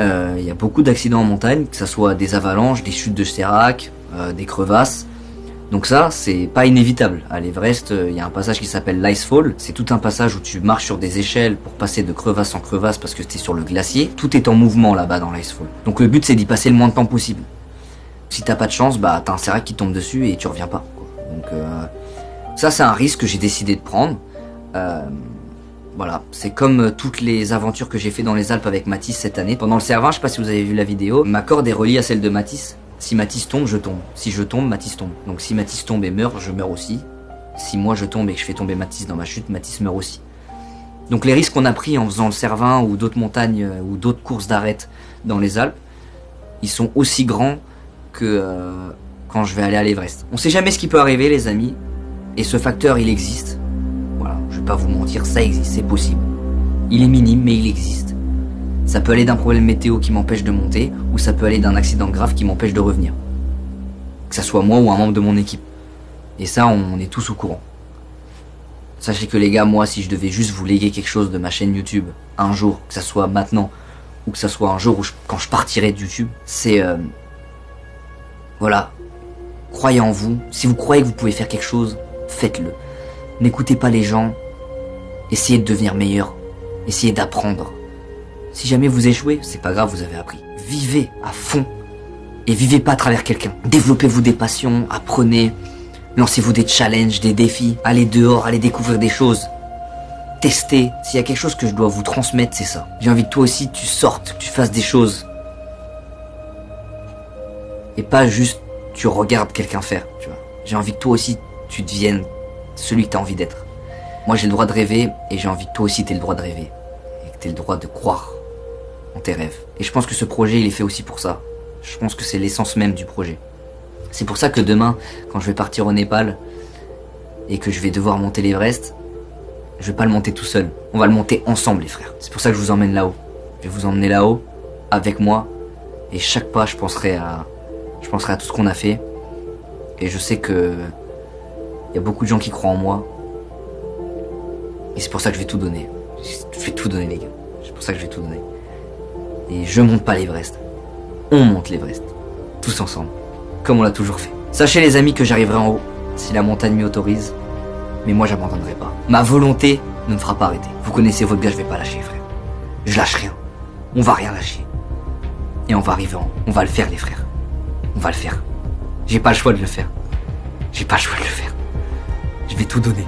Il y a beaucoup d'accidents en montagne, que ce soit des avalanches, des chutes de sérac, des crevasses. Donc ça, c'est pas inévitable. À l'Everest, il y a un passage qui s'appelle l'Icefall. C'est tout un passage où tu marches sur des échelles pour passer de crevasse en crevasse parce que t'es sur le glacier. Tout est en mouvement là-bas dans l'Icefall. Donc le but, c'est d'y passer le moins de temps possible. Si t'as pas de chance, bah t'as un sérac qui tombe dessus et tu reviens pas, quoi. Donc ça, c'est un risque que j'ai décidé de prendre. Voilà, c'est comme toutes les aventures que j'ai fait dans les Alpes avec Mathis cette année. Pendant le Cervin, je sais pas si vous avez vu la vidéo, ma corde est reliée à celle de Mathis. Si Mathis tombe, je tombe. Si je tombe, Mathis tombe. Donc si Mathis tombe et meurt, je meurs aussi. Si moi je tombe et que je fais tomber Mathis dans ma chute, Mathis meurt aussi. Donc les risques qu'on a pris en faisant le Cervin ou d'autres montagnes ou d'autres courses d'arête dans les Alpes, ils sont aussi grands que quand je vais aller à l'Everest. On sait jamais ce qui peut arriver, les amis. Et ce facteur, il existe. Voilà, je vais pas vous mentir, ça existe, c'est possible. Il est minime, mais il existe. Ça peut aller d'un problème météo qui m'empêche de monter, ou ça peut aller d'un accident grave qui m'empêche de revenir. Que ça soit moi ou un membre de mon équipe. Et ça, on est tous au courant. Sachez que les gars, moi, si je devais juste vous léguer quelque chose de ma chaîne YouTube, un jour, que ça soit maintenant, ou que ça soit un jour où quand je partirai de YouTube, c'est... voilà. Croyez en vous. Si vous croyez que vous pouvez faire quelque chose, faites-le. N'écoutez pas les gens. Essayez de devenir meilleur. Essayez d'apprendre. Si jamais vous échouez, c'est pas grave, vous avez appris. Vivez à fond. Et vivez pas à travers quelqu'un. Développez-vous des passions, apprenez. Lancez-vous des challenges, des défis. Allez dehors, allez découvrir des choses. Testez. S'il y a quelque chose que je dois vous transmettre, c'est ça. J'ai envie que toi aussi, tu sortes, que tu fasses des choses. Et pas juste, tu regardes quelqu'un faire, tu vois. J'ai envie que toi aussi, tu deviennes celui que tu as envie d'être. Moi, j'ai le droit de rêver, et j'ai envie que toi aussi, tu aies le droit de rêver. Et que tu aies le droit de croire en tes rêves. Et je pense que ce projet, il est fait aussi pour ça. Je pense que c'est l'essence même du projet. C'est pour ça que demain, quand je vais partir au Népal, et que je vais devoir monter l'Everest, je vais pas le monter tout seul. On va le monter ensemble, les frères. C'est pour ça que je vous emmène là-haut. Je vais vous emmener là-haut, avec moi, et chaque pas, je penserai à tout ce qu'on a fait. Et je sais que il y a beaucoup de gens qui croient en moi. Et c'est pour ça que je vais tout donner. Je vais tout donner, les gars. C'est pour ça que je vais tout donner. Et je monte pas l'Everest. On monte l'Everest. Tous ensemble. Comme on l'a toujours fait. Sachez, les amis, que j'arriverai en haut, si la montagne m'y autorise. Mais moi, j'abandonnerai pas. Ma volonté ne me fera pas arrêter. Vous connaissez votre gars, je vais pas lâcher, frère. Je lâche rien. On va rien lâcher. Et on va arriver en haut. On va le faire, les frères. On va le faire. J'ai pas le choix de le faire. J'ai pas le choix de le faire. Je vais tout donner.